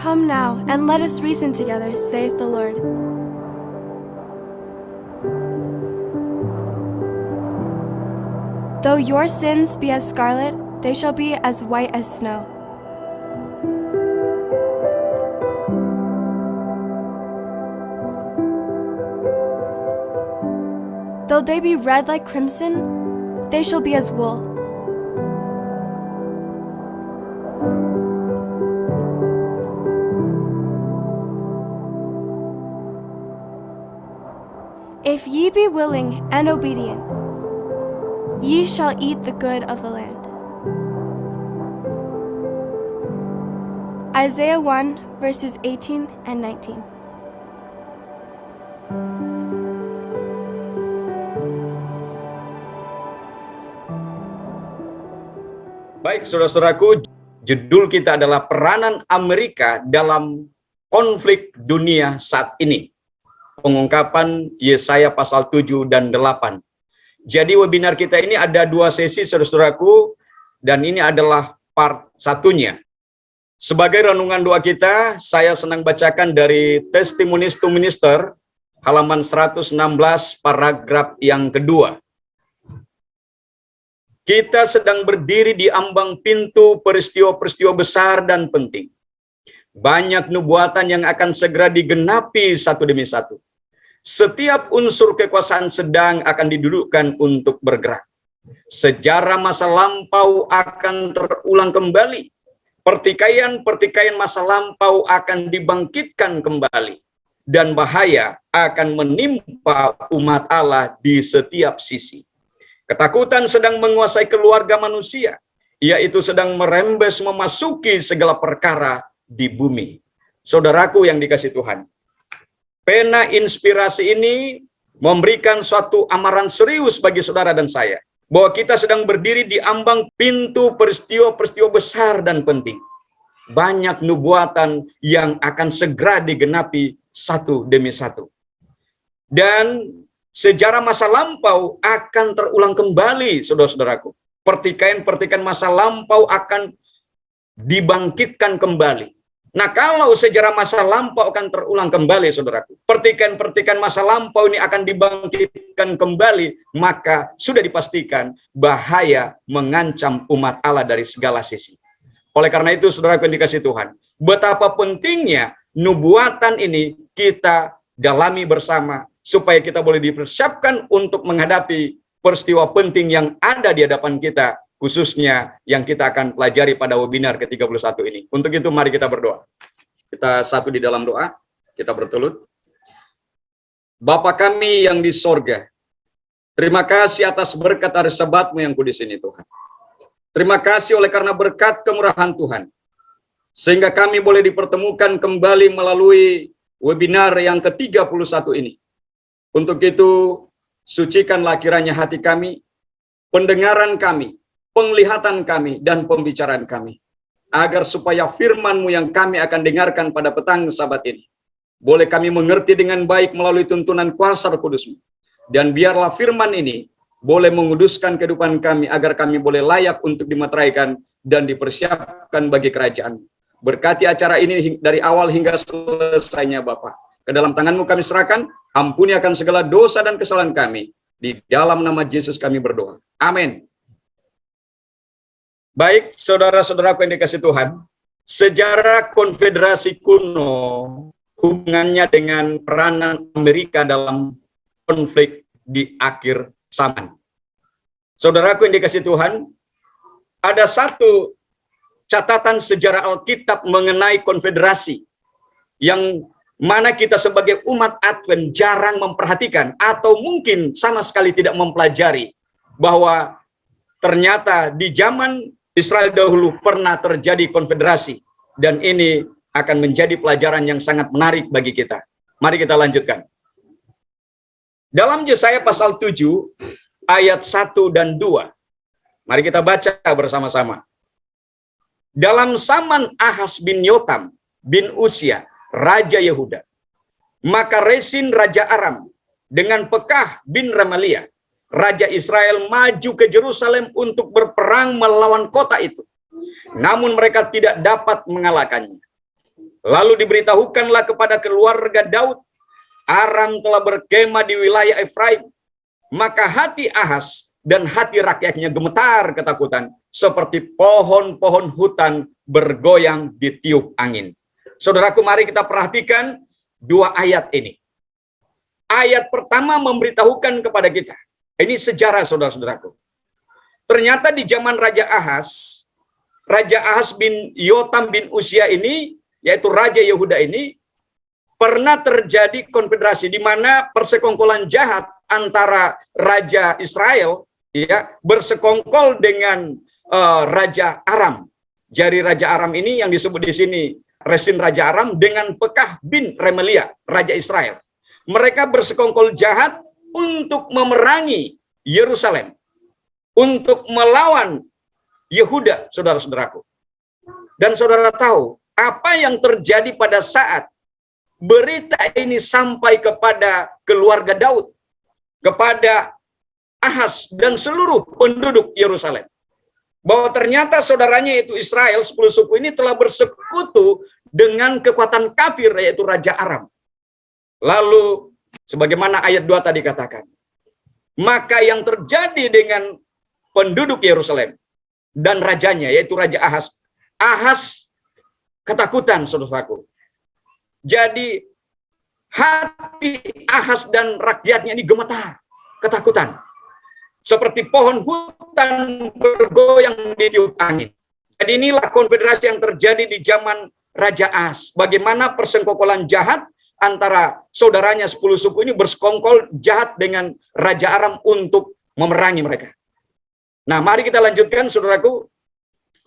Come now, and let us reason together, saith the Lord. Though your sins be as scarlet, they shall be as white as snow. Though they be red like crimson, they shall be as wool. If ye be willing and obedient, ye shall eat the good of the land. Isaiah 1, verses 18 and 19. Baik, saudara-saudaraku, judul kita adalah peranan Amerika dalam konflik dunia saat ini. Pengungkapan Yesaya pasal 7 dan 8. Jadi webinar kita ini ada 2 sesi, saudara-saudaraku, dan ini adalah part satunya. Sebagai renungan doa kita, saya senang bacakan dari Testimonies to Minister, halaman 116, paragraf yang kedua. Kita sedang berdiri di ambang pintu peristiwa-peristiwa besar dan penting. Banyak nubuatan yang akan segera digenapi satu demi satu. Setiap unsur kekuasaan sedang akan didudukkan untuk bergerak. Sejarah masa lampau akan terulang kembali. Pertikaian-pertikaian masa lampau akan dibangkitkan kembali. Dan bahaya akan menimpa umat Allah di setiap sisi. Ketakutan sedang menguasai keluarga manusia, yaitu sedang merembes memasuki segala perkara di bumi. Saudaraku yang dikasihi Tuhan, pena inspirasi ini memberikan suatu amaran serius bagi saudara dan saya, bahwa kita sedang berdiri di ambang pintu peristiwa-peristiwa besar dan penting. Banyak nubuatan yang akan segera digenapi satu demi satu. Dan sejarah masa lampau akan terulang kembali, saudara-saudaraku. Pertikaian-pertikaian masa lampau akan dibangkitkan kembali. Nah, kalau sejarah masa lampau akan terulang kembali, saudaraku, pertikaian-pertikaian masa lampau ini akan dibangkitkan kembali, maka sudah dipastikan bahaya mengancam umat Allah dari segala sisi. Oleh karena itu, saudaraku yang dikasihi Tuhan, betapa pentingnya nubuatan ini kita dalami bersama, supaya kita boleh dipersiapkan untuk menghadapi peristiwa penting yang ada di hadapan kita, khususnya yang kita akan pelajari pada webinar ke-31 ini. Untuk itu mari kita berdoa. Kita satu di dalam doa, kita bertelut. Bapa kami yang di sorga, terima kasih atas berkat hari Sabat-Mu yang kudus ini Tuhan. Terima kasih oleh karena berkat kemurahan Tuhan, sehingga kami boleh dipertemukan kembali melalui webinar yang ke-31 ini. Untuk itu, sucikanlah kiranya hati kami, pendengaran kami, penglihatan kami, dan pembicaraan kami, agar supaya firman-Mu yang kami akan dengarkan pada petang Sabat ini, boleh kami mengerti dengan baik melalui tuntunan kuasa Roh Kudus-Mu. Dan biarlah firman ini boleh menguduskan kehidupan kami, agar kami boleh layak untuk dimeteraikan dan dipersiapkan bagi kerajaan. Berkati acara ini dari awal hingga selesainya Bapa. Ke dalam tangan-Mu kami serahkan, ampuni akan segala dosa dan kesalahan kami. Di dalam nama Yesus kami berdoa. Amin. Baik, saudara-saudaraku yang dikasihi Tuhan, sejarah konfederasi kuno hubungannya dengan peranan Amerika dalam konflik di akhir zaman. Saudaraku yang dikasihi Tuhan, ada satu catatan sejarah Alkitab mengenai konfederasi yang mana kita sebagai umat Advent jarang memperhatikan atau mungkin sama sekali tidak mempelajari, bahwa ternyata di zaman Israel dahulu pernah terjadi konfederasi, dan ini akan menjadi pelajaran yang sangat menarik bagi kita. Mari kita lanjutkan. Dalam Yesaya pasal 7 ayat 1 dan 2. Mari kita baca bersama-sama. Dalam zaman Ahaz bin Yotam bin Usia, Raja Yehuda, maka Resin Raja Aram dengan Pekah bin Remalia, Raja Israel, maju ke Yerusalem untuk berperang melawan kota itu. Namun mereka tidak dapat mengalahkannya. Lalu diberitahukanlah kepada keluarga Daud, Aram telah berkemah di wilayah Efraim. Maka hati Ahas dan hati rakyatnya gemetar ketakutan, seperti pohon-pohon hutan bergoyang ditiup angin. Saudaraku, mari kita perhatikan dua ayat ini. Ayat pertama memberitahukan kepada kita, ini sejarah saudara-saudaraku. Ternyata di zaman Raja Ahas bin Yotam bin Uzia ini, yaitu Raja Yehuda ini, pernah terjadi konfederasi di mana persekongkolan jahat antara Raja Israel ya bersekongkol dengan Raja Aram. Jadi Raja Aram ini yang disebut di sini Resin Raja Aram dengan Pekah bin Remalia, Raja Israel. Mereka bersekongkol jahat untuk memerangi Yerusalem, untuk melawan Yehuda, saudara-saudaraku. Dan saudara tahu apa yang terjadi pada saat berita ini sampai kepada keluarga Daud, kepada Ahas dan seluruh penduduk Yerusalem, bahwa ternyata saudaranya itu Israel, 10 suku ini telah bersekutu dengan kekuatan kafir, yaitu Raja Aram. Lalu sebagaimana ayat 2 tadi katakan, maka yang terjadi dengan penduduk Yerusalem dan rajanya, yaitu Raja Ahas ketakutan, saudaraku. Jadi hati Ahas dan rakyatnya ini gemetar, ketakutan. Seperti pohon hutan bergoyang ditiup angin. Jadi inilah konfederasi yang terjadi di zaman Raja Ahas. Bagaimana persekongkolan jahat antara saudaranya 10 suku ini bersekongkol jahat dengan Raja Aram untuk memerangi mereka. Nah, mari kita lanjutkan, saudaraku.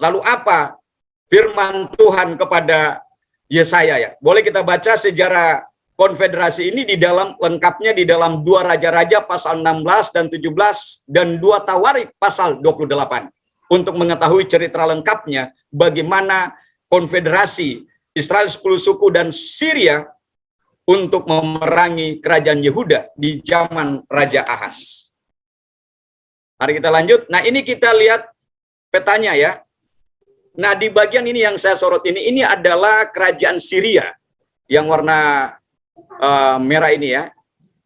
Lalu apa firman Tuhan kepada Yesaya ya? Boleh kita baca sejarah konfederasi ini di dalam lengkapnya di dalam 2 Raja-Raja pasal 16 dan 17 dan 2 Tawarik pasal 28 untuk mengetahui cerita lengkapnya bagaimana konfederasi Israel 10 suku dan Syria untuk memerangi kerajaan Yehuda di zaman Raja Ahas. Mari kita lanjut. Nah, ini kita lihat petanya ya. Nah, di bagian ini yang saya sorot ini adalah kerajaan Syria yang warna merah ini ya.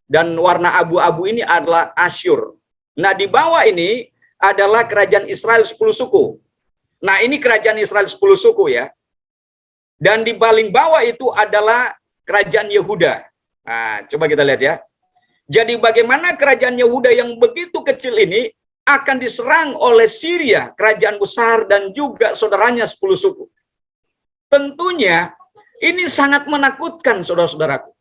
Dan warna abu-abu ini adalah Asyur. Nah, di bawah ini adalah kerajaan Israel 10 suku. Nah, ini kerajaan Israel 10 suku ya. Dan di paling bawah itu adalah kerajaan Yehuda. Nah, coba kita lihat ya. Jadi bagaimana kerajaan Yehuda yang begitu kecil ini akan diserang oleh Syria, kerajaan besar dan juga saudaranya 10 suku. Tentunya ini sangat menakutkan, saudara-saudaraku.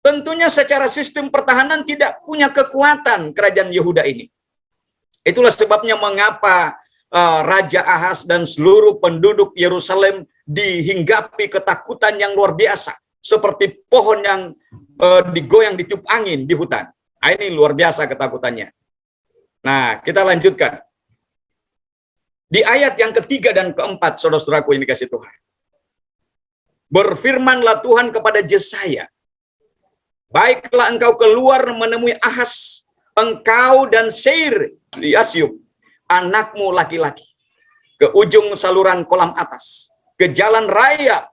Tentunya secara sistem pertahanan tidak punya kekuatan kerajaan Yehuda ini. Itulah sebabnya mengapa Raja Ahas dan seluruh penduduk Yerusalem dihinggapi ketakutan yang luar biasa. Seperti pohon yang digoyang ditiup angin di hutan. Nah, ini luar biasa ketakutannya. Nah, kita lanjutkan. Di ayat yang ketiga dan keempat, saudara-saudaraku yang dikasih Tuhan. Berfirmanlah Tuhan kepada Yesaya, baiklah engkau keluar menemui Ahas, engkau dan Seir di Asyub, anakmu laki-laki, ke ujung saluran kolam atas, ke jalan raya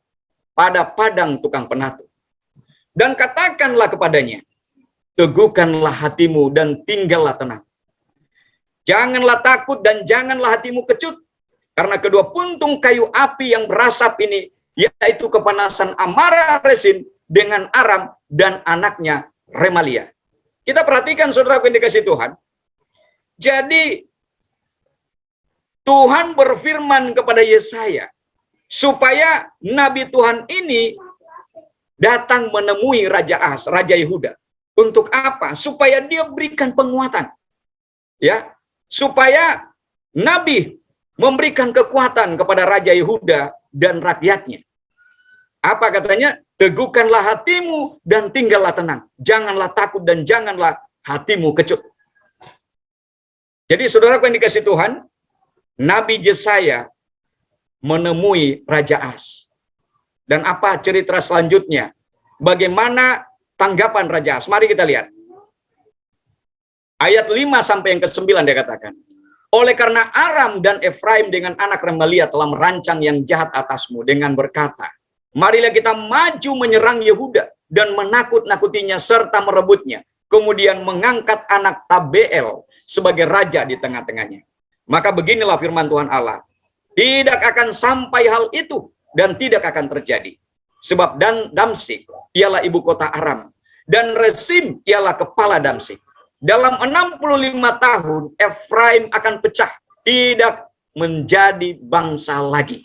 pada padang tukang penatu. Dan katakanlah kepadanya, teguhkanlah hatimu dan tinggallah tenang. Janganlah takut dan janganlah hatimu kecut, karena kedua puntung kayu api yang berasap ini, yaitu kepanasan amarah Resin dengan Aram dan anaknya Remalia. Kita perhatikan, saudara yang dikasih Tuhan. Jadi Tuhan berfirman kepada Yesaya supaya Nabi Tuhan ini datang menemui Raja Ahas, Raja Yehuda. Untuk apa? Supaya dia berikan penguatan. Ya, supaya Nabi memberikan kekuatan kepada Raja Yehuda dan rakyatnya. Apa katanya? Teguhkanlah hatimu dan tinggallah tenang. Janganlah takut dan janganlah hatimu kecut. Jadi saudaraku yang dikasih Tuhan, Nabi Yesaya menemui Raja Ahas. Dan apa cerita selanjutnya? Bagaimana tanggapan Raja Ahas? Mari kita lihat. Ayat 5 sampai yang ke-9 dia katakan, oleh karena Aram dan Efraim dengan anak Remalia telah merancang yang jahat atasmu dengan berkata, Marilah kita maju menyerang Yehuda dan menakut-nakutinya serta merebutnya. Kemudian mengangkat anak Tabeel sebagai raja di tengah-tengahnya. Maka beginilah firman Tuhan Allah. Tidak akan sampai hal itu dan tidak akan terjadi. Sebab Damsik ialah ibu kota Aram dan Resim ialah kepala Damsik. Dalam 65 tahun Efraim akan pecah, tidak menjadi bangsa lagi.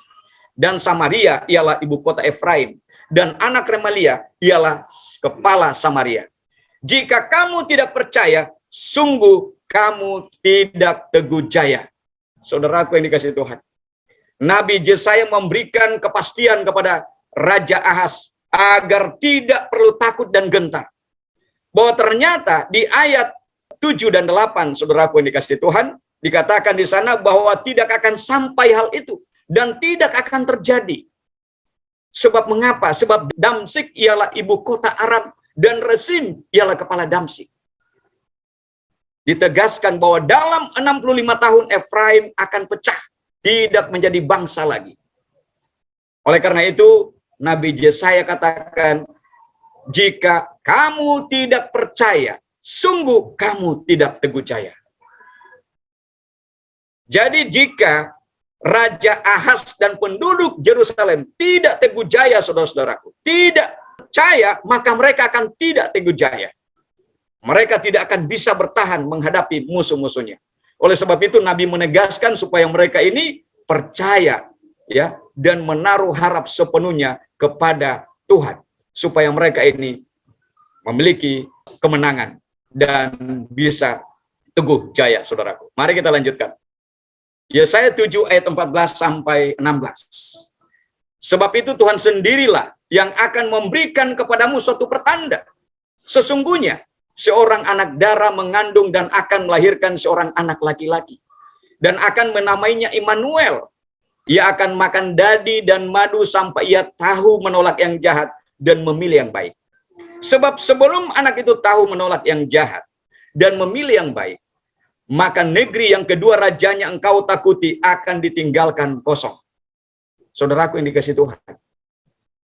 Dan Samaria ialah ibu kota Efraim dan anak Remalia ialah kepala Samaria. Jika kamu tidak percaya, sungguh kamu tidak teguh jaya. Saudaraku yang dikasihi Tuhan, Nabi Yesaya memberikan kepastian kepada Raja Ahaz agar tidak perlu takut dan gentar. Bahwa ternyata di ayat 7 dan 8, saudaraku yang dikasihi Tuhan, dikatakan di sana bahwa tidak akan sampai hal itu dan tidak akan terjadi. Sebab mengapa? Sebab Damsik ialah ibu kota Aram dan Resim ialah kepala Damsik. Ditegaskan bahwa dalam 65 tahun Efraim akan pecah, tidak menjadi bangsa lagi. Oleh karena itu, Nabi Yesaya katakan, jika kamu tidak percaya, sungguh kamu tidak teguh jaya. Jadi jika Raja Ahaz dan penduduk Yerusalem tidak teguh jaya, saudara-saudaraku, tidak percaya, maka mereka akan tidak teguh jaya. Mereka tidak akan bisa bertahan menghadapi musuh-musuhnya. Oleh sebab itu Nabi menegaskan supaya mereka ini percaya, ya, dan menaruh harap sepenuhnya kepada Tuhan, supaya mereka ini memiliki kemenangan dan bisa teguh jaya, saudaraku. Mari kita lanjutkan. Yesaya 7 ayat 14 sampai 16. Sebab itu Tuhan sendirilah yang akan memberikan kepadamu suatu pertanda. Sesungguhnya seorang anak darah mengandung dan akan melahirkan seorang anak laki-laki. Dan akan menamainya Immanuel. Ia akan makan dadi dan madu sampai ia tahu menolak yang jahat dan memilih yang baik. Sebab sebelum anak itu tahu menolak yang jahat dan memilih yang baik, maka negeri yang kedua rajanya engkau takuti akan ditinggalkan kosong. Saudaraku yang dikasihi Tuhan.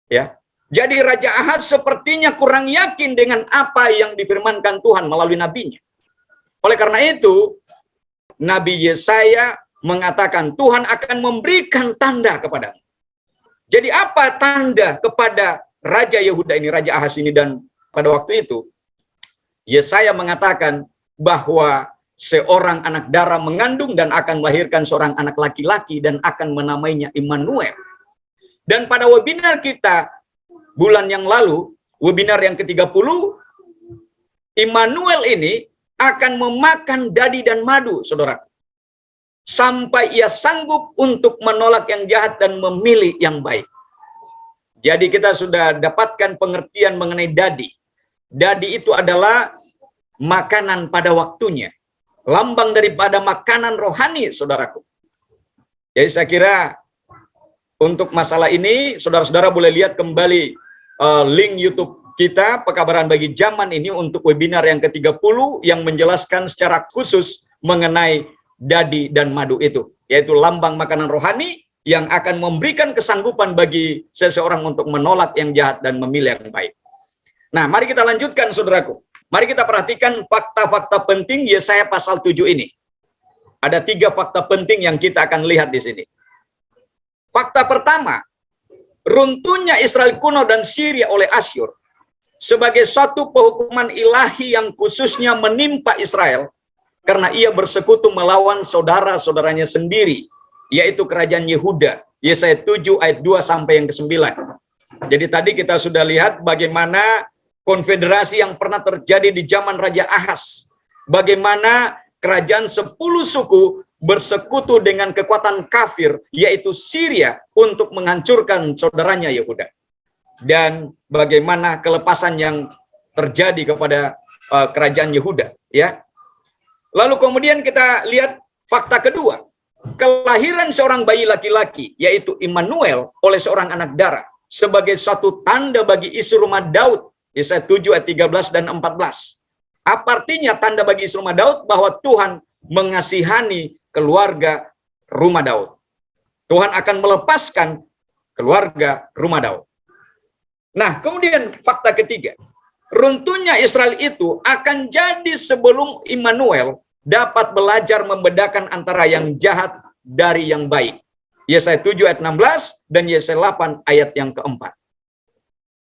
Ya. Jadi Raja Ahaz sepertinya kurang yakin dengan apa yang difirmankan Tuhan melalui nabinya. Oleh karena itu, Nabi Yesaya mengatakan Tuhan akan memberikan tanda kepadamu. Jadi apa tanda kepada Raja Yehuda ini, Raja Ahaz ini, dan pada waktu itu, Yesaya mengatakan bahwa seorang anak darah mengandung dan akan melahirkan seorang anak laki-laki dan akan menamainya Immanuel. Dan pada webinar kita bulan yang lalu, webinar yang ke-30, Immanuel ini akan memakan dadi dan madu, saudara. Sampai ia sanggup untuk menolak yang jahat dan memilih yang baik. Jadi kita sudah dapatkan pengertian mengenai dadi. Dadi itu adalah makanan pada waktunya. Lambang daripada makanan rohani, saudaraku. Jadi saya kira untuk masalah ini, saudara-saudara boleh lihat kembali link YouTube kita, Pekabaran Bagi Zaman ini, untuk webinar yang ke-30 yang menjelaskan secara khusus mengenai dadi dan madu itu, yaitu lambang makanan rohani yang akan memberikan kesanggupan bagi seseorang untuk menolak yang jahat dan memilih yang baik. Nah, mari kita lanjutkan, saudaraku. Mari kita perhatikan fakta-fakta penting Yesaya pasal 7 ini. Ada 3 fakta penting yang kita akan lihat di sini. Fakta pertama, runtuhnya Israel kuno dan Syria oleh Asyur sebagai suatu penghukuman ilahi yang khususnya menimpa Israel karena ia bersekutu melawan saudara-saudaranya sendiri, yaitu kerajaan Yehuda. Yesaya 7 ayat 2 sampai yang ke-9. Jadi tadi kita sudah lihat bagaimana konfederasi yang pernah terjadi di zaman Raja Ahaz. Bagaimana kerajaan 10 suku bersekutu dengan kekuatan kafir, yaitu Syria, untuk menghancurkan saudaranya Yehuda. Dan bagaimana kelepasan yang terjadi kepada kerajaan Yehuda, ya. Lalu kemudian kita lihat fakta kedua, kelahiran seorang bayi laki-laki, yaitu Immanuel, oleh seorang anak darah sebagai suatu tanda bagi isi rumah Daud. Yesaya 7 ayat 13 dan 14. Apa artinya tanda bagi isi rumah Daud? Bahwa Tuhan mengasihani keluarga rumah Daud. Tuhan akan melepaskan keluarga rumah Daud. Nah, kemudian fakta ketiga, runtuhnya Israel itu akan jadi sebelum Immanuel dapat belajar membedakan antara yang jahat dari yang baik. Yesaya 7 ayat 16 dan Yesaya 8 ayat yang keempat.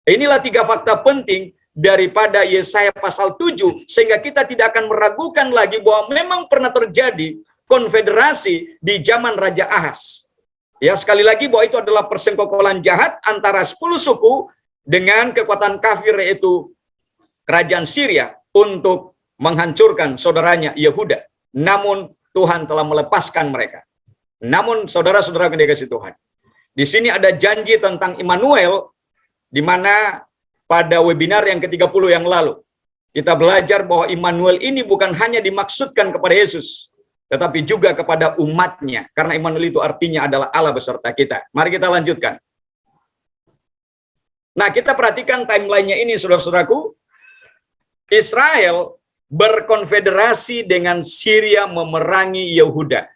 Inilah tiga fakta penting daripada Yesaya pasal 7, sehingga kita tidak akan meragukan lagi bahwa memang pernah terjadi konfederasi di zaman Raja Ahas. Ya, sekali lagi bahwa itu adalah persengkokolan jahat antara 10 suku dengan kekuatan kafir, yaitu kerajaan Syria, untuk menghancurkan saudaranya Yehuda. Namun Tuhan telah melepaskan mereka. Namun saudara-saudara yang dikasihi Tuhan, di sini ada janji tentang Immanuel, di mana pada webinar yang ke-30 yang lalu kita belajar bahwa Immanuel ini bukan hanya dimaksudkan kepada Yesus, tetapi juga kepada umatnya, karena Immanuel itu artinya adalah Allah beserta kita. Mari kita lanjutkan. Nah, kita perhatikan timelinenya ini, saudara-saudaraku. Israel berkonfederasi dengan Syria memerangi Yehuda.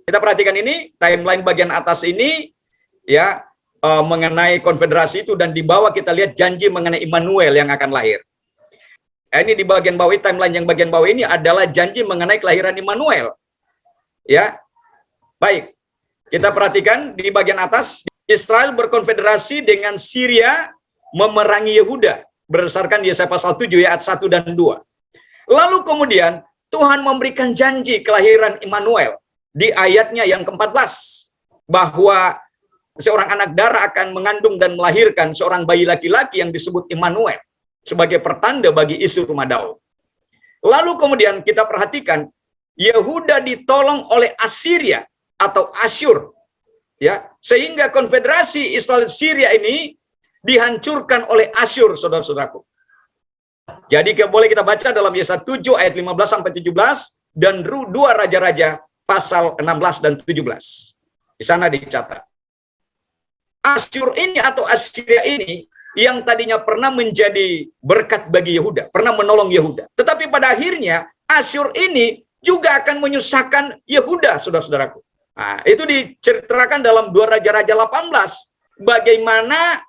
Kita perhatikan ini, timeline bagian atas ini, ya, mengenai konfederasi itu, dan di bawah kita lihat janji mengenai Immanuel yang akan lahir. Ini di bagian bawah, timeline yang bagian bawah ini adalah janji mengenai kelahiran Immanuel. Ya, baik. Kita perhatikan di bagian atas, Israel berkonfederasi dengan Syria memerangi Yehuda berdasarkan Yesaya pasal 7 ayat 1 dan 2. Lalu kemudian Tuhan memberikan janji kelahiran Immanuel di ayatnya yang ke-14, bahwa seorang anak darah akan mengandung dan melahirkan seorang bayi laki-laki yang disebut Immanuel sebagai pertanda bagi isi rumah Daud. Lalu kemudian kita perhatikan Yehuda ditolong oleh Assyria atau Asyur, ya, sehingga konfederasi Israel Syria ini dihancurkan oleh Asyur, saudara-saudaraku. Jadi boleh kita baca dalam Yesaya 7 ayat 15 sampai 17 dan 2 Raja-Raja pasal 16 dan 17. Di sana dicatat. Asyur ini atau Assyria ini yang tadinya pernah menjadi berkat bagi Yehuda, pernah menolong Yehuda. Tetapi pada akhirnya Asyur ini juga akan menyusahkan Yehuda, saudara-saudaraku. Nah, itu diceritakan dalam 2 Raja-Raja 18, bagaimana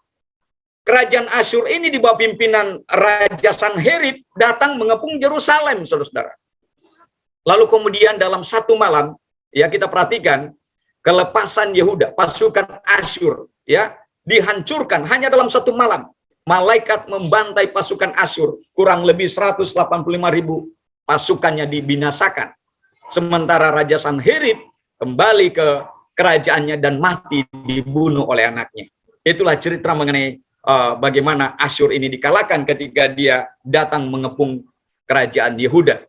kerajaan Asyur ini di bawah pimpinan Raja Sanherib datang mengepung Yerusalem, saudara-saudara. Lalu kemudian dalam satu malam, ya, kita perhatikan kelepasan Yehuda, pasukan Asyur, ya, dihancurkan hanya dalam satu malam. Malaikat membantai pasukan Asyur, kurang lebih 185.000 pasukannya dibinasakan. Sementara Raja Sanherib kembali ke kerajaannya dan mati dibunuh oleh anaknya. Itulah cerita mengenai bagaimana Asyur ini dikalahkan ketika dia datang mengepung kerajaan Yehuda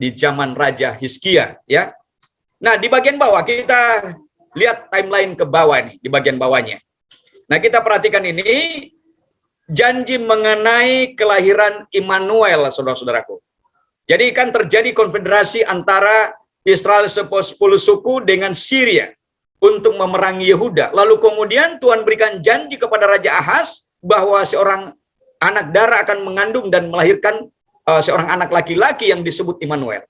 di zaman Raja Hizkia, ya. Nah, di bagian bawah kita lihat timeline ke bawah nih, di bagian bawahnya. Nah, kita perhatikan ini janji mengenai kelahiran Immanuel, saudara-saudaraku. Jadi kan terjadi konfederasi antara Israel 10 suku dengan Syria untuk memerangi Yehuda. Lalu kemudian Tuhan berikan janji kepada Raja Ahas bahwa seorang anak darah akan mengandung dan melahirkan seorang anak laki-laki yang disebut Immanuel.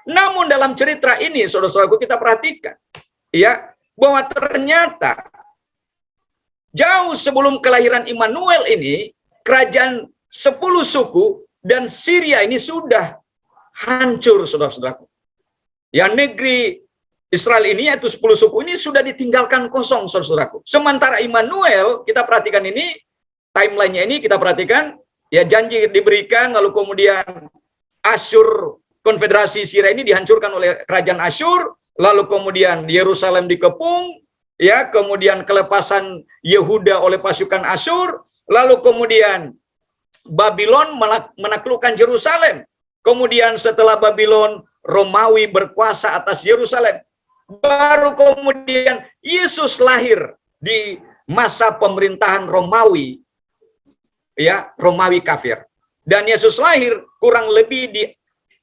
Namun dalam cerita ini, saudara-saudaraku, kita perhatikan, ya, bahwa ternyata jauh sebelum kelahiran Immanuel ini, kerajaan 10 suku dan Syria ini sudah hancur, saudara-saudaraku. Ya, negeri Israel ini, yaitu 10 suku ini, sudah ditinggalkan kosong, saudara-saudaraku. Sementara Immanuel, kita perhatikan ini, timelinenya ini kita perhatikan, ya, janji diberikan, lalu kemudian Asyur, konfederasi Syria ini dihancurkan oleh kerajaan Asyur, lalu kemudian Yerusalem dikepung, ya, kemudian kelepasan Yehuda oleh pasukan Asyur, lalu kemudian Babylon menaklukkan Yerusalem. Kemudian setelah Babylon, Romawi berkuasa atas Yerusalem. Baru kemudian Yesus lahir di masa pemerintahan Romawi, ya, Romawi kafir. Dan Yesus lahir kurang lebih di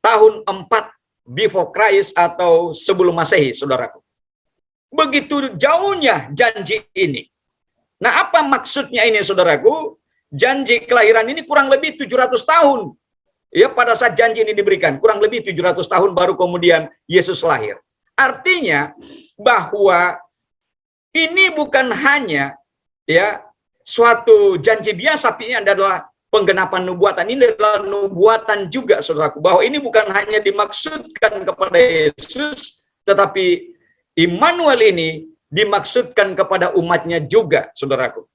tahun 4 before Christ atau sebelum Masehi, saudaraku. Begitu jauhnya janji ini. Nah, apa maksudnya ini, saudaraku? Janji kelahiran ini kurang lebih 700 tahun. Ya, pada saat janji ini diberikan, kurang lebih 700 tahun baru kemudian Yesus lahir. Artinya bahwa ini bukan hanya, ya, suatu janji biasa, ini adalah penggenapan nubuatan. Ini adalah nubuatan juga, saudaraku, bahwa ini bukan hanya dimaksudkan kepada Yesus, tetapi Immanuel ini dimaksudkan kepada umatnya juga, saudaraku.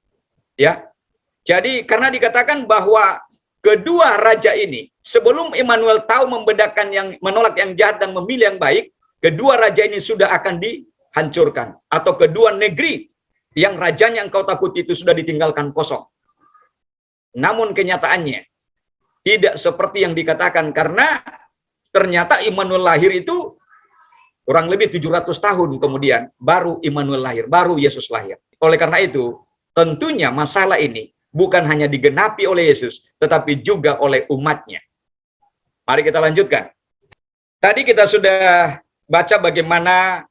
Ya, jadi karena dikatakan bahwa kedua raja ini, sebelum Immanuel tahu membedakan yang menolak yang jahat dan memilih yang baik, kedua raja ini sudah akan dihancurkan. Atau kedua negeri yang rajanya engkau takuti itu sudah ditinggalkan kosong. Namun kenyataannya tidak seperti yang dikatakan, karena ternyata Immanuel lahir itu kurang lebih 700 tahun kemudian baru Immanuel lahir, baru Yesus lahir. Oleh karena itu, tentunya masalah ini bukan hanya digenapi oleh Yesus, tetapi juga oleh umatnya. Mari kita lanjutkan. Tadi kita sudah baca bagaimana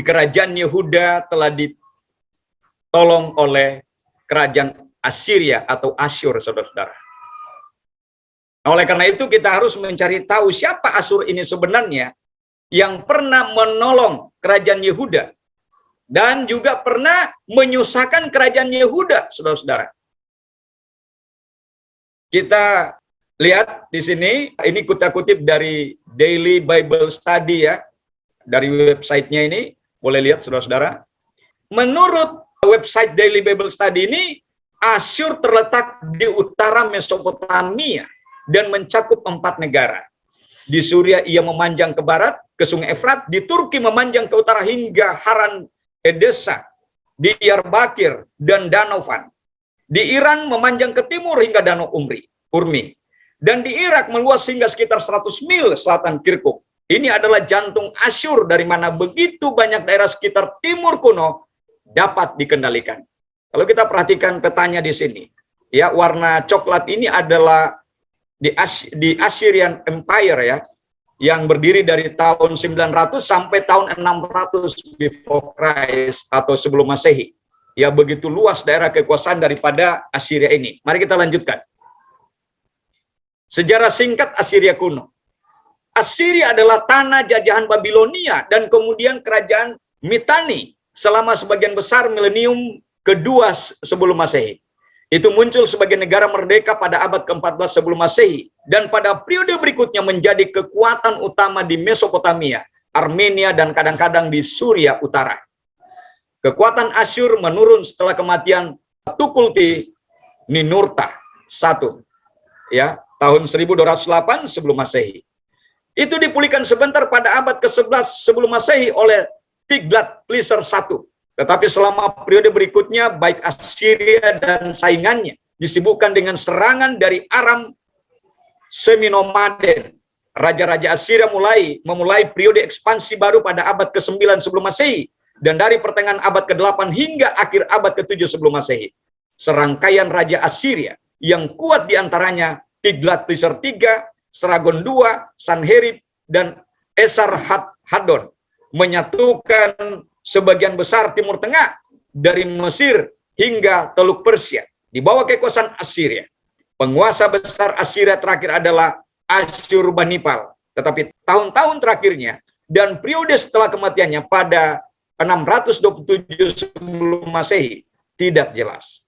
kerajaan Yehuda telah ditolong oleh kerajaan Assyria atau Asyur, saudara-saudara. Oleh karena itu kita harus mencari tahu siapa Asyur ini sebenarnya yang pernah menolong kerajaan Yehuda dan juga pernah menyusahkan kerajaan Yehuda, saudara-saudara. Kita lihat di sini, ini kutip dari Daily Bible Study ya, dari websitenya ini, boleh lihat saudara-saudara. Menurut website Daily Bible Study ini, Asyur terletak di utara Mesopotamia dan mencakup 4 negara. Di Suria ia memanjang ke barat, ke Sungai Efrat, di Turki memanjang ke utara hingga Haran Edessa, di Diyarbakir dan Danau Van. Di Iran memanjang ke timur hingga Danau Urmi. Dan di Irak meluas hingga sekitar 100 mil selatan Kirkuk. Ini adalah jantung Asyur, dari mana begitu banyak daerah sekitar timur kuno dapat dikendalikan. Kalau kita perhatikan petanya di sini, ya, warna coklat ini adalah di Assyrian Empire ya, yang berdiri dari tahun 900 sampai tahun 600 before Christ atau sebelum Masehi. Ya, begitu luas daerah kekuasaan daripada Assyria ini. Mari kita lanjutkan. Sejarah singkat Assyria kuno. Assyria adalah tanah jajahan Babilonia dan kemudian kerajaan Mitanni selama sebagian besar milenium kedua sebelum Masehi. Itu muncul sebagai negara merdeka pada abad ke-14 sebelum Masehi dan pada periode berikutnya menjadi kekuatan utama di Mesopotamia, Armenia, dan kadang-kadang di Suria Utara. Kekuatan Asyur menurun setelah kematian Tukulti Ninurta I, ya, tahun 1208 sebelum Masehi. Itu dipulihkan sebentar pada abad ke-11 sebelum Masehi oleh Tiglat-Pileser I. Tetapi selama periode berikutnya, baik Assyria dan saingannya disibukkan dengan serangan dari Aram Seminomaden. Raja-raja Assyria memulai periode ekspansi baru pada abad ke-9 sebelum Masehi, dan dari pertengahan abad ke-8 hingga akhir abad ke-7 sebelum Masehi. Serangkaian raja Assyria yang kuat diantaranya Tiglat-Pileser III, Sargon II, Sanherib, dan Esarhaddon menyatukan sebagian besar Timur Tengah dari Mesir hingga Teluk Persia di bawah kekuasaan Assyria. Penguasa besar Assyria terakhir adalah Asyurbanipal. Tetapi tahun-tahun terakhirnya dan periode setelah kematiannya pada 627 sebelum Masehi tidak jelas.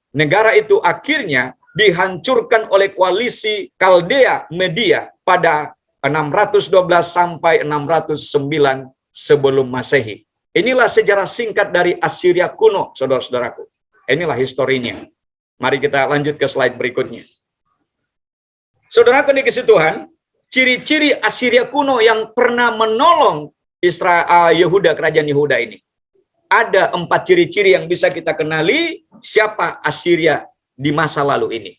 Negara itu akhirnya dihancurkan oleh koalisi Kaldea Media pada 612 sampai 609 sebelum Masehi. Inilah sejarah singkat dari Assyria kuno, saudara-saudaraku. Inilah historinya. Mari kita lanjut ke slide berikutnya. Saudaraku dikasih Tuhan, ciri-ciri Assyria kuno yang pernah menolong Yehuda, kerajaan Yehuda ini. Ada 4 ciri-ciri yang bisa kita kenali siapa Assyria di masa lalu ini.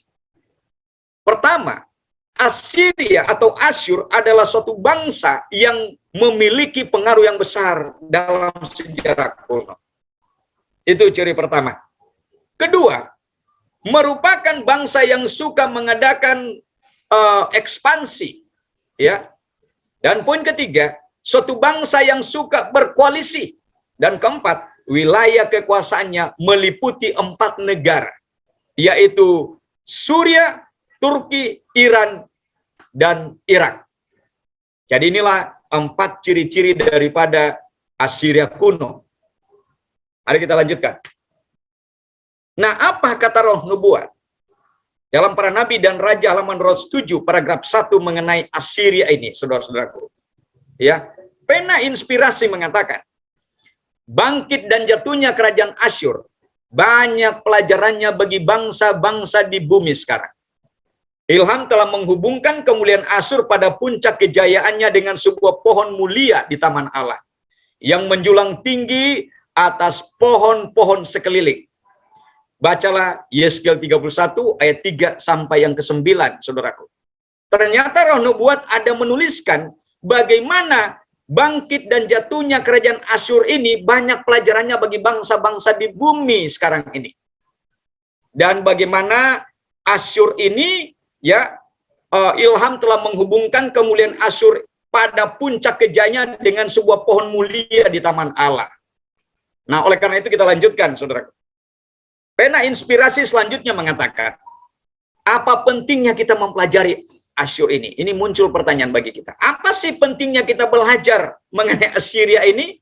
Pertama, Assyria atau Asyur adalah suatu bangsa yang memiliki pengaruh yang besar dalam sejarah kuno. Itu ciri pertama. Kedua, merupakan bangsa yang suka mengadakan ekspansi, ya. Dan poin ketiga, suatu bangsa yang suka berkoalisi. Dan keempat, wilayah kekuasaannya meliputi 4 negara, yaitu Suria, Turki, Iran, dan Irak. Jadi inilah 4 ciri-ciri daripada Assyria kuno. Mari kita lanjutkan. Nah, apa kata roh nubuat? Dalam Para Nabi dan Raja halaman 207 paragraf 1 mengenai Assyria ini, saudara-saudaraku. Ya, pena inspirasi mengatakan, bangkit dan jatuhnya kerajaan Asyur banyak pelajarannya bagi bangsa-bangsa di bumi sekarang. Ilham telah menghubungkan kemuliaan Asyur pada puncak kejayaannya dengan sebuah pohon mulia di taman Allah yang menjulang tinggi atas pohon-pohon sekeliling. Bacalah Yeskel 31 ayat 3 sampai yang ke-9, saudaraku. Ternyata roh nubuat ada menuliskan bagaimana bangkit dan jatuhnya kerajaan Asyur ini banyak pelajarannya bagi bangsa-bangsa di bumi sekarang ini. Dan bagaimana Asyur ini, ya, Ilham telah menghubungkan kemuliaan Asyur pada puncak kejayaannya dengan sebuah pohon mulia di taman Allah. Nah, oleh karena itu kita lanjutkan, saudaraku. Pena inspirasi selanjutnya mengatakan, apa pentingnya kita mempelajari Asyur ini? Ini muncul pertanyaan bagi kita. Apa sih pentingnya kita belajar mengenai Assyria ini?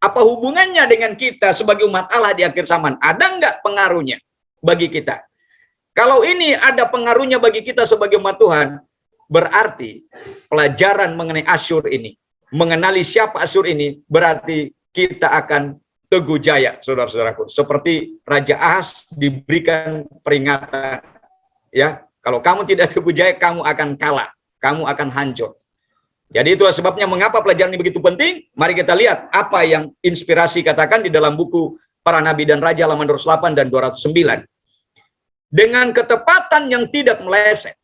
Apa hubungannya dengan kita sebagai umat Allah di akhir zaman? Ada nggak pengaruhnya bagi kita? Kalau ini ada pengaruhnya bagi kita sebagai umat Tuhan, berarti pelajaran mengenai Asyur ini, mengenali siapa Asyur ini, berarti kita akan teguh jaya, saudara-saudaraku. Seperti Raja Ahaz diberikan peringatan, ya, kalau kamu tidak teguh jaya, kamu akan kalah, kamu akan hancur. Jadi itulah sebabnya mengapa pelajaran ini begitu penting. Mari kita lihat apa yang inspirasi katakan di dalam buku Para Nabi dan Raja halaman 208 dan 209. Dengan ketepatan yang tidak meleset,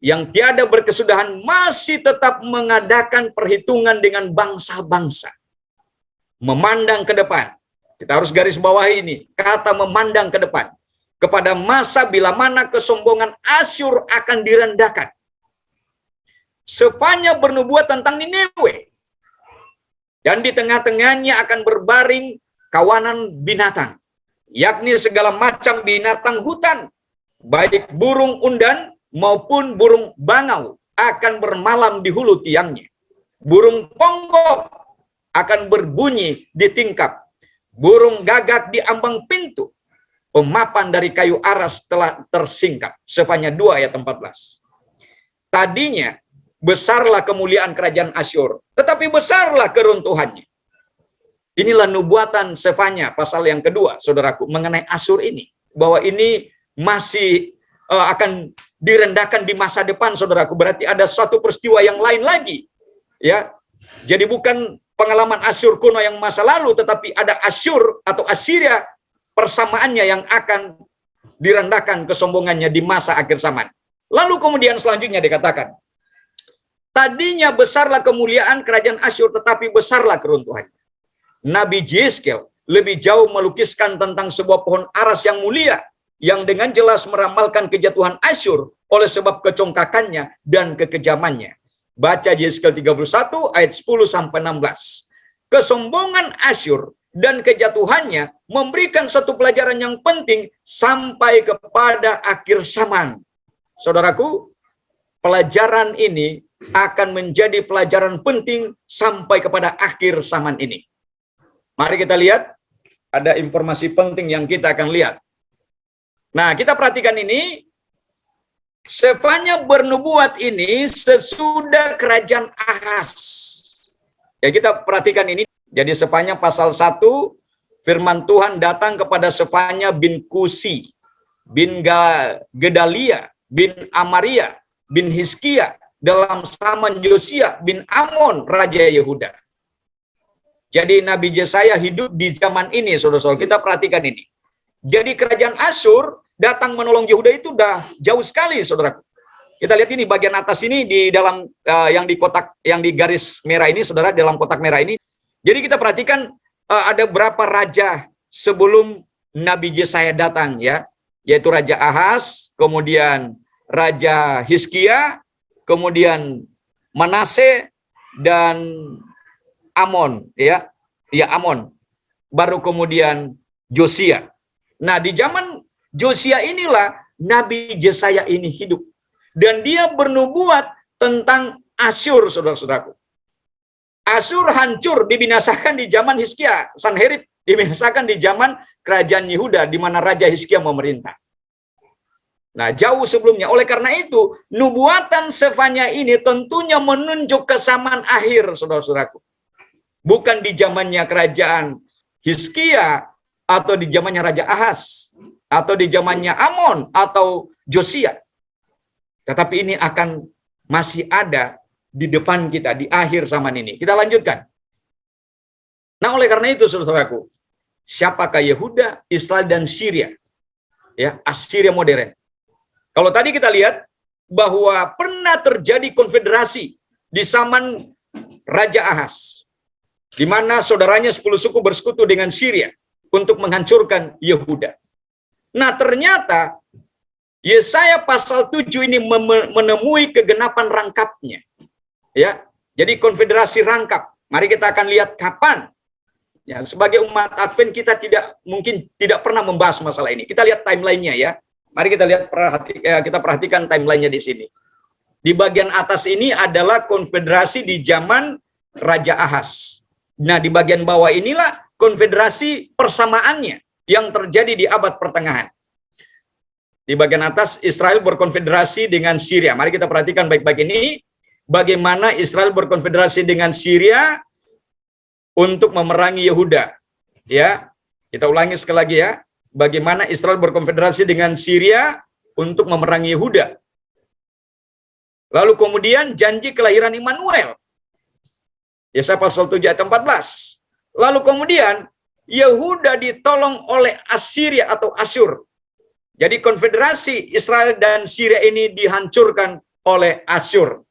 yang tiada berkesudahan, masih tetap mengadakan perhitungan dengan bangsa-bangsa. Memandang ke depan. Kita harus garis bawahi ini. Kata memandang ke depan. Kepada masa bila mana kesombongan Asyur akan direndahkan. Sepanjang bernubuat tentang Niniwe. Dan di tengah-tengahnya akan berbaring kawanan binatang. Yakni segala macam binatang hutan. Baik burung undan maupun burung bangau akan bermalam di hulu tiangnya. Burung ponggok akan berbunyi di tingkap. Burung gagak di ambang pintu. Pemapan dari kayu aras telah tersingkap. Sefanya 2 ayat 14. Tadinya besarlah kemuliaan kerajaan Asyur, tetapi besarlah keruntuhannya. Inilah nubuatan Sefanya pasal yang kedua, saudaraku, mengenai Asyur ini. Bahwa ini masih akan direndahkan di masa depan, saudaraku. Berarti ada suatu peristiwa yang lain lagi. Ya, jadi bukan pengalaman Asyur kuno yang masa lalu, tetapi ada Asyur atau Assyria persamaannya yang akan direndahkan kesombongannya di masa akhir zaman. Lalu kemudian selanjutnya dikatakan, tadinya besarlah kemuliaan kerajaan Asyur, tetapi besarlah keruntuhannya. Nabi Yeskel lebih jauh melukiskan tentang sebuah pohon aras yang mulia, yang dengan jelas meramalkan kejatuhan Asyur oleh sebab kecongkakannya dan kekejamannya. Baca Yeskel 31 ayat 10-16. Kesombongan Asyur dan kejatuhannya memberikan satu pelajaran yang penting sampai kepada akhir zaman. Saudaraku, pelajaran ini akan menjadi pelajaran penting sampai kepada akhir zaman ini. Mari kita lihat, ada informasi penting yang kita akan lihat. Nah, kita perhatikan ini. Sefanya bernubuat ini sesudah kerajaan Ahaz. Ya, kita perhatikan ini. Jadi Sefanya pasal 1, firman Tuhan datang kepada Sefanya bin Kusi, bin Gedalia, bin Amaria, bin Hizkia, dalam zaman Yosia bin Amon, Raja Yehuda. Jadi Nabi Yesaya hidup di zaman ini, saudara-saudara. Kita perhatikan ini. Jadi kerajaan Asyur datang menolong Yehuda itu udah jauh sekali, saudara. Kita lihat ini bagian atas ini di dalam yang di kotak, yang di garis merah ini, saudara, dalam kotak merah ini. Jadi kita perhatikan ada berapa raja sebelum Nabi Yesaya datang, ya, yaitu Raja Ahaz, kemudian Raja Hizkia, kemudian Manase dan Amon, ya, Amon. Baru kemudian Josia. Nah, di zaman Josia inilah Nabi Yesaya ini hidup. Dan dia bernubuat tentang Asyur, saudara-saudaraku. Asyur hancur, dibinasakan di zaman Hizkia, Sanherib Dibinasakan di zaman kerajaan Yehuda di mana Raja Hizkia memerintah. Nah, jauh sebelumnya. Oleh karena itu, nubuatan Sefanya ini tentunya menunjuk kesamaan akhir, saudara-saudaraku. Bukan di zamannya kerajaan Hizkia, atau di zamannya Raja Ahaz, atau di zamannya Amon, atau Josia. Tetapi ini akan masih ada di depan kita, di akhir zaman ini. Kita lanjutkan. Nah, oleh karena itu, saudara-saudaraku, siapakah Yehuda, Israel, dan Syria? Ya, Assyria modern. Kalau tadi kita lihat bahwa pernah terjadi konfederasi di zaman Raja Ahaz, di mana saudaranya 10 suku bersekutu dengan Syria untuk menghancurkan Yehuda. Nah, ternyata Yesaya pasal 7 ini menemui kegenapan rangkapnya. Ya, jadi konfederasi rangkap. Mari kita akan lihat kapan. Ya, sebagai umat Advent kita mungkin tidak pernah membahas masalah ini. Kita lihat timelinenya ya. Mari kita lihat kita perhatikan timelinenya di sini. Di bagian atas ini adalah konfederasi di zaman Raja Ahaz. Nah, di bagian bawah inilah konfederasi persamaannya yang terjadi di abad pertengahan. Di bagian atas Israel berkonfederasi dengan Syria. Mari kita perhatikan baik-baik ini. Bagaimana Israel berkonfederasi dengan Syria untuk memerangi Yehuda. Ya, kita ulangi sekali lagi ya. Bagaimana Israel berkonfederasi dengan Syria untuk memerangi Yehuda. Lalu kemudian janji kelahiran Immanuel. Yesaya pasal 7 ayat 14. Lalu kemudian Yehuda ditolong oleh Assyria atau Asyur. Jadi konfederasi Israel dan Syria ini dihancurkan oleh Asyur.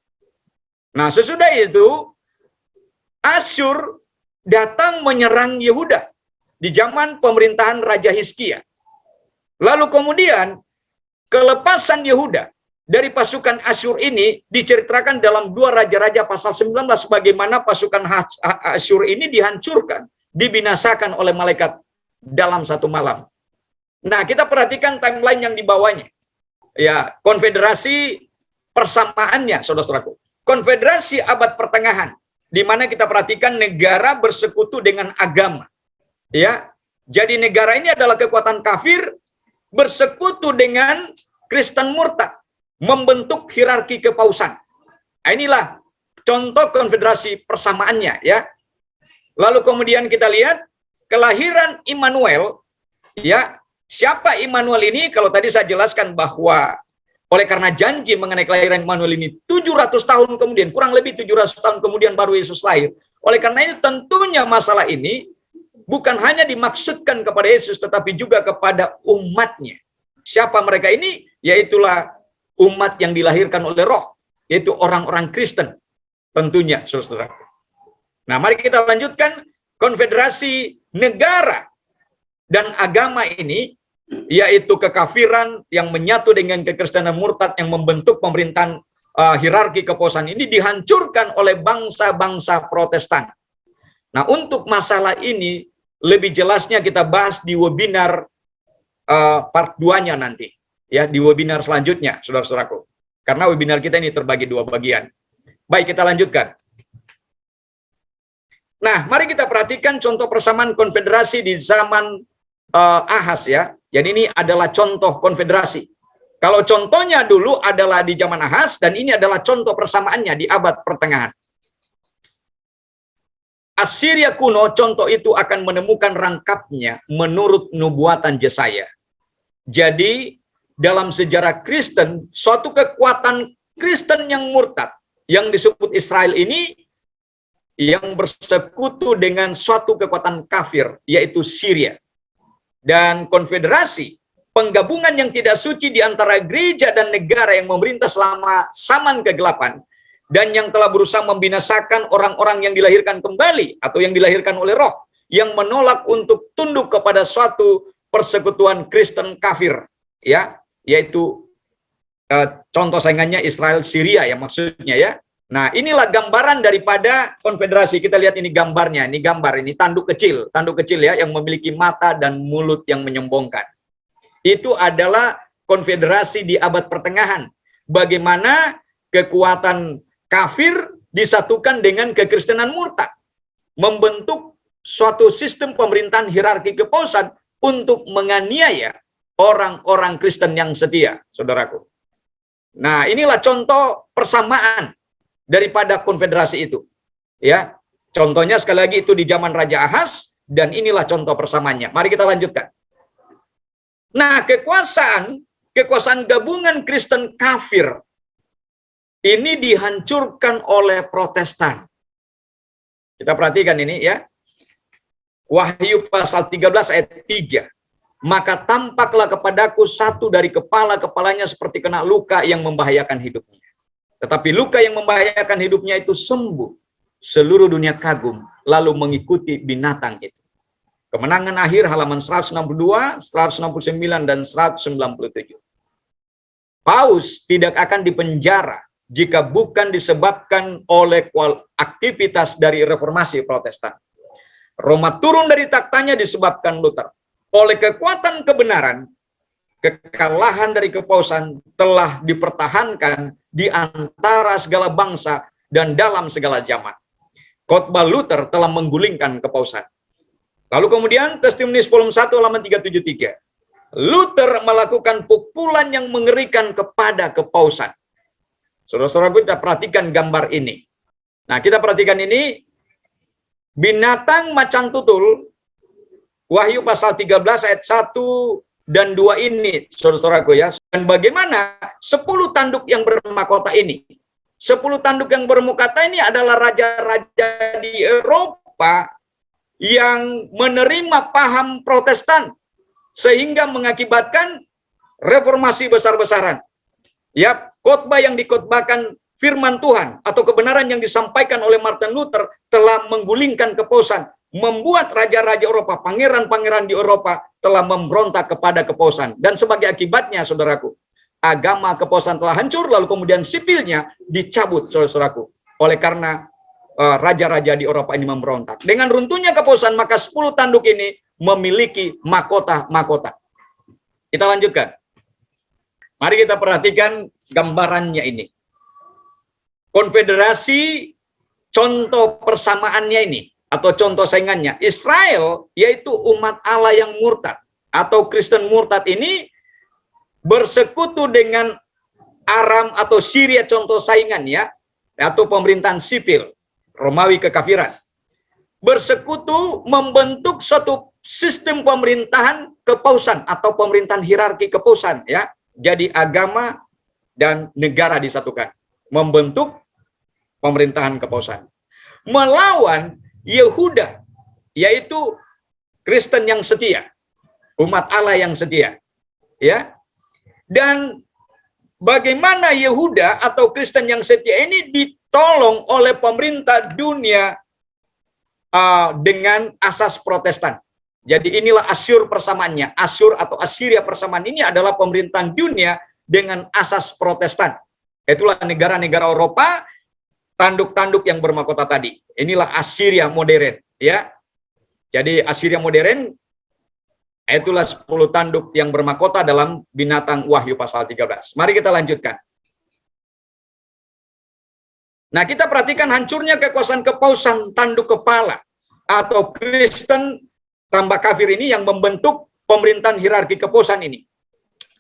Nah, sesudah itu Asyur datang menyerang Yehuda di zaman pemerintahan Raja Hizkia. Lalu kemudian kelepasan Yehuda dari pasukan Asyur ini diceritakan dalam 2 Raja-Raja pasal 19 bagaimana pasukan Asyur ini dihancurkan, dibinasakan oleh malaikat dalam satu malam. Nah, kita perhatikan timeline yang di bawahnya. Ya, konfederasi persamaannya, saudara-saudaraku. Konfederasi abad pertengahan, di mana kita perhatikan negara bersekutu dengan agama. Ya, jadi negara ini adalah kekuatan kafir bersekutu dengan Kristen murtad, membentuk hierarki kepausan. Nah, inilah contoh konfederasi persamaannya ya. Lalu kemudian kita lihat kelahiran Immanuel, ya. Siapa Immanuel ini? Kalau tadi saya jelaskan bahwa oleh karena janji mengenai kelahiran Immanuel ini 700 tahun kemudian, kurang lebih 700 tahun kemudian baru Yesus lahir. Oleh karena itu tentunya masalah ini bukan hanya dimaksudkan kepada Yesus, tetapi juga kepada umatnya. Siapa mereka ini? Yaitulah umat yang dilahirkan oleh Roh, yaitu orang-orang Kristen, tentunya, saudara. Nah, mari kita lanjutkan konfederasi negara dan agama ini, yaitu kekafiran yang menyatu dengan kekristenan murtad yang membentuk pemerintahan hierarki kepausan ini dihancurkan oleh bangsa-bangsa Protestan. Nah, untuk masalah ini lebih jelasnya kita bahas di webinar part 2-nya nanti. Ya, di webinar selanjutnya, saudara-saudaraku. Karena webinar kita ini terbagi 2 bagian. Baik, kita lanjutkan. Nah, mari kita perhatikan contoh persamaan konfederasi di zaman Ahaz ya. Jadi ini adalah contoh konfederasi. Kalau contohnya dulu adalah di zaman Ahaz, dan ini adalah contoh persamaannya di abad pertengahan. Assyria kuno, contoh itu akan menemukan rangkapnya menurut nubuatan Yesaya. Jadi, dalam sejarah Kristen, suatu kekuatan Kristen yang murtad, yang disebut Israel ini, yang bersekutu dengan suatu kekuatan kafir, yaitu Syria. Dan konfederasi, penggabungan yang tidak suci di antara gereja dan negara yang memerintah selama zaman kegelapan, dan yang telah berusaha membinasakan orang-orang yang dilahirkan kembali, atau yang dilahirkan oleh Roh, yang menolak untuk tunduk kepada suatu persekutuan Kristen kafir, ya, yaitu contoh saingannya Israel Syria ya maksudnya ya. Nah, inilah gambaran daripada konfederasi. Kita lihat ini gambarnya, ini gambar, ini tanduk kecil ya yang memiliki mata dan mulut yang menyombongkan. Itu adalah konfederasi di abad pertengahan. Bagaimana kekuatan kafir disatukan dengan kekristenan murtad, membentuk suatu sistem pemerintahan hierarki kepausan untuk menganiaya orang-orang Kristen yang setia, saudaraku. Nah, inilah contoh persamaan daripada konfederasi itu. Ya, contohnya sekali lagi itu di zaman Raja Ahaz, dan inilah contoh persamaannya. Mari kita lanjutkan. Nah, kekuasaan gabungan Kristen kafir ini dihancurkan oleh Protestan. Kita perhatikan ini ya. Wahyu pasal 13 ayat 3. Maka tampaklah kepadaku satu dari kepala-kepalanya seperti kena luka yang membahayakan hidupnya. Tetapi luka yang membahayakan hidupnya itu sembuh. Seluruh dunia kagum lalu mengikuti binatang itu. Kemenangan akhir halaman 162, 169, dan 197. Paus tidak akan dipenjara jika bukan disebabkan oleh aktivitas dari reformasi Protestan. Roma turun dari taktanya disebabkan Luther. Oleh kekuatan kebenaran, kekalahan dari kepausan telah dipertahankan di antara segala bangsa dan dalam segala zaman. Khotbah Luther telah menggulingkan kepausan. Lalu kemudian Testimonius volume 1 halaman 373. Luther melakukan pukulan yang mengerikan kepada kepausan. Saudara-saudara, kita perhatikan gambar ini. Nah, kita perhatikan ini. Binatang macan tutul, Wahyu pasal 13 ayat 1 dan 2 ini, saudara-saudaraku ya. Dan bagaimana 10 tanduk yang bermahkota ini? 10 tanduk yang bermahkota ini adalah raja-raja di Eropa yang menerima paham Protestan sehingga mengakibatkan reformasi besar-besaran. Ya, khotbah yang dikhotbahkan firman Tuhan atau kebenaran yang disampaikan oleh Martin Luther telah menggulingkan kepausan, membuat raja-raja Eropa, pangeran-pangeran di Eropa telah memberontak kepada kepausan. Dan sebagai akibatnya, saudaraku, agama kepausan telah hancur, lalu kemudian sipilnya dicabut, saudaraku. Oleh karena raja-raja di Eropa ini memberontak. Dengan runtuhnya kepausan, maka 10 tanduk ini memiliki mahkota-mahkota. Kita lanjutkan. Mari kita perhatikan gambarannya ini. Konfederasi, contoh persamaannya ini, atau contoh saingannya. Israel, yaitu umat Allah yang murtad, atau Kristen murtad ini, bersekutu dengan Aram atau Syria, contoh saingan ya, atau pemerintahan sipil, Romawi kekafiran. Bersekutu membentuk suatu sistem pemerintahan kepausan, atau pemerintahan hierarki kepausan ya. Jadi agama dan negara disatukan. Membentuk pemerintahan kepausan. Melawan Yehuda, yaitu Kristen yang setia, umat Allah yang setia. Ya. Dan bagaimana Yehuda atau Kristen yang setia ini ditolong oleh pemerintah dunia dengan asas Protestan. Jadi inilah Asyur persamaannya. Asyur atau Assyria persamaan ini adalah pemerintahan dunia dengan asas Protestan. Itulah negara-negara Eropa, tanduk-tanduk yang bermahkota tadi. Inilah Assyria modern, ya. Jadi Assyria modern, itulah 10 tanduk yang bermahkota dalam binatang Wahyu pasal 13. Mari kita lanjutkan. Nah, kita perhatikan hancurnya kekuasaan kepausan tanduk kepala atau Kristen tambah kafir ini yang membentuk pemerintahan hierarki kepausan ini.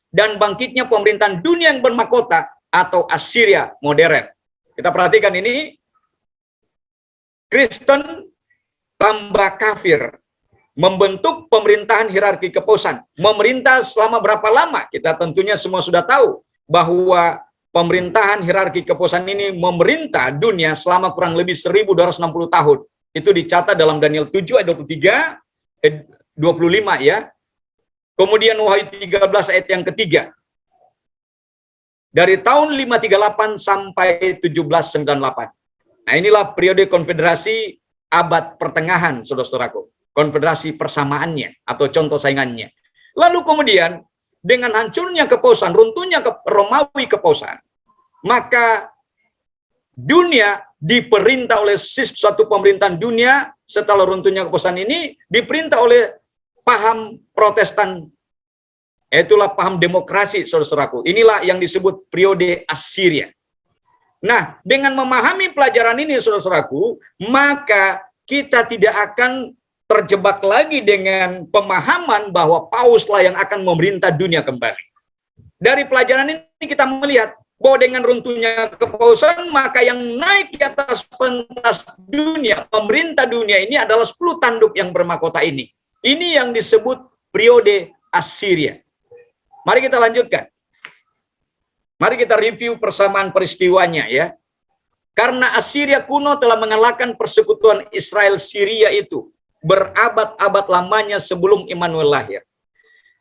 Dan bangkitnya pemerintahan dunia yang bermahkota atau Assyria modern. Kita perhatikan ini, Kristen tambah kafir membentuk pemerintahan hierarki kepausan. Memerintah selama berapa lama? Kita tentunya semua sudah tahu bahwa pemerintahan hierarki kepausan ini memerintah dunia selama kurang lebih 1260 tahun. Itu dicatat dalam Daniel 7 ayat 25 ya. Kemudian Wahyu 13 ayat yang ketiga. Dari tahun 538 sampai 1798. Nah, inilah periode konfederasi abad pertengahan, saudara-saudaraku. Konfederasi persamaannya atau contoh saingannya. Lalu kemudian dengan hancurnya kepausan, runtuhnya Romawi kepausan, maka dunia diperintah oleh suatu pemerintahan dunia setelah runtuhnya kepausan ini diperintah oleh paham Protestan. Itulah paham demokrasi, saudara-saudaraku. Inilah yang disebut periode Assyria. Nah, dengan memahami pelajaran ini, saudara-saudaraku, maka kita tidak akan terjebak lagi dengan pemahaman bahwa Pauslah yang akan memerintah dunia kembali. Dari pelajaran ini kita melihat bahwa dengan runtuhnya kepausan, maka yang naik di atas pentas dunia, pemerintah dunia ini adalah 10 tanduk yang bermahkota ini. Ini yang disebut periode Assyria. Mari kita lanjutkan. Mari kita review persamaan peristiwanya ya. Karena Assyria kuno telah mengalahkan persekutuan Israel Syria itu berabad-abad lamanya sebelum Immanuel lahir.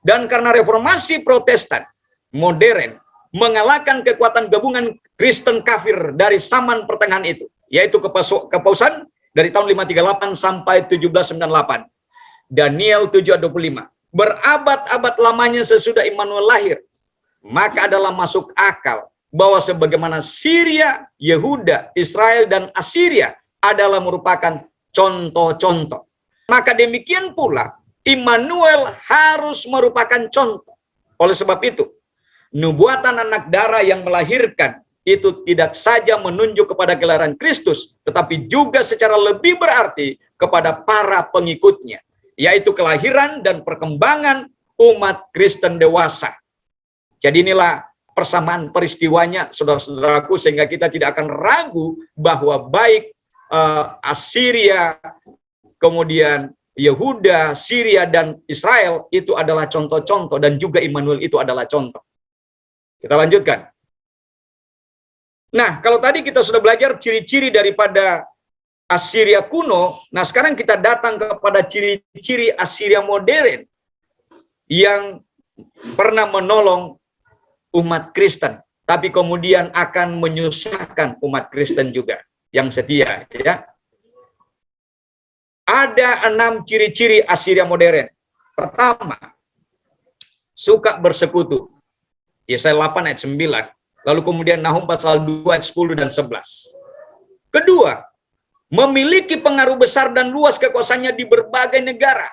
Dan karena reformasi Protestan modern mengalahkan kekuatan gabungan Kristen kafir dari zaman pertengahan itu, yaitu kepausan dari tahun 538 sampai 1798. Daniel 7:25. Berabad-abad lamanya sesudah Immanuel lahir, maka adalah masuk akal bahwa sebagaimana Syria, Yehuda, Israel, dan Assyria adalah merupakan contoh-contoh. Maka demikian pula Immanuel harus merupakan contoh. Oleh sebab itu, nubuatan anak darah yang melahirkan itu tidak saja menunjuk kepada gelaran Kristus, tetapi juga secara lebih berarti kepada para pengikutnya, yaitu kelahiran dan perkembangan umat Kristen dewasa. Jadi inilah persamaan peristiwanya, saudara-saudaraku, sehingga kita tidak akan ragu bahwa baik Assyria, kemudian Yehuda, Syria, dan Israel itu adalah contoh-contoh, dan juga Immanuel itu adalah contoh. Kita lanjutkan. Nah, kalau tadi kita sudah belajar ciri-ciri daripada Assyria kuno, nah sekarang kita datang kepada ciri-ciri Assyria modern yang pernah menolong umat Kristen, tapi kemudian akan menyusahkan umat Kristen juga yang setia, ya. Ada 6 ciri-ciri Assyria modern. Pertama, suka bersekutu. Yesaya 8 ayat 9. Lalu kemudian Nahum pasal 2 ayat 10 dan 11. Kedua, memiliki pengaruh besar dan luas kekuasaannya di berbagai negara.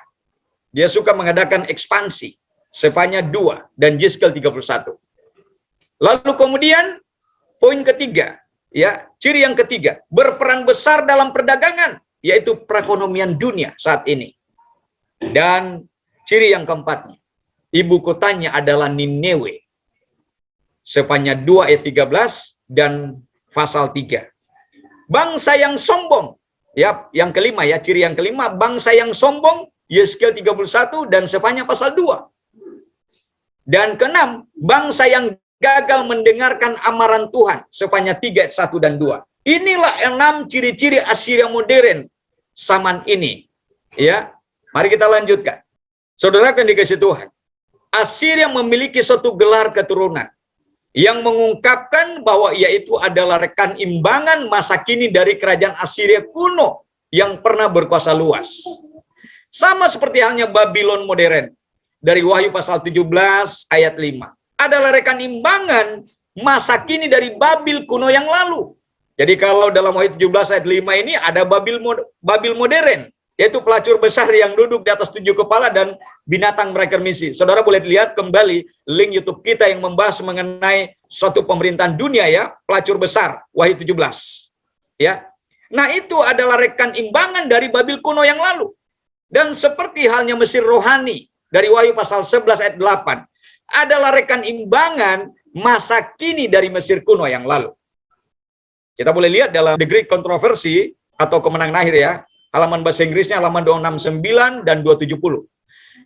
Dia suka mengadakan ekspansi. Sefanya 2 dan Yeskel 31. Lalu kemudian poin ketiga, ya, ciri yang ketiga, berperan besar dalam perdagangan, yaitu perekonomian dunia saat ini. Dan ciri yang keempatnya, ibu kotanya adalah Nineveh. Sefanya 2 ayat 13 dan pasal 3. Bangsa yang sombong, ya, yang kelima ya, ciri yang kelima, bangsa yang sombong, Yeskel 31 dan Sefanya pasal 2. Dan keenam, bangsa yang gagal mendengarkan amaran Tuhan, Sefanya 3 ayat 1 dan 2. Inilah 6 ciri-ciri Assyria modern zaman ini. Ya, mari kita lanjutkan. Saudara yang dikasihi Tuhan, Assyria memiliki suatu gelar keturunan yang mengungkapkan bahwa ia itu adalah rekan imbangan masa kini dari kerajaan Assyria kuno yang pernah berkuasa luas. Sama seperti halnya Babylon modern dari Wahyu pasal 17 ayat 5. Adalah rekan imbangan masa kini dari Babil kuno yang lalu. Jadi kalau dalam Wahyu 17 ayat 5 ini ada Babil modern, yaitu pelacur besar yang duduk di atas 7 kepala dan binatang bermisi. Saudara boleh lihat kembali link YouTube kita yang membahas mengenai suatu pemerintahan dunia, ya, pelacur besar, Wahyu 17. Ya. Nah, itu adalah rekan imbangan dari Babil kuno yang lalu. Dan seperti halnya Mesir rohani dari Wahyu pasal 11 ayat 8, adalah rekan imbangan masa kini dari Mesir kuno yang lalu. Kita boleh lihat dalam The Great Controversy atau kemenangan akhir, ya. Halaman bahasa Inggrisnya halaman 269 dan 270.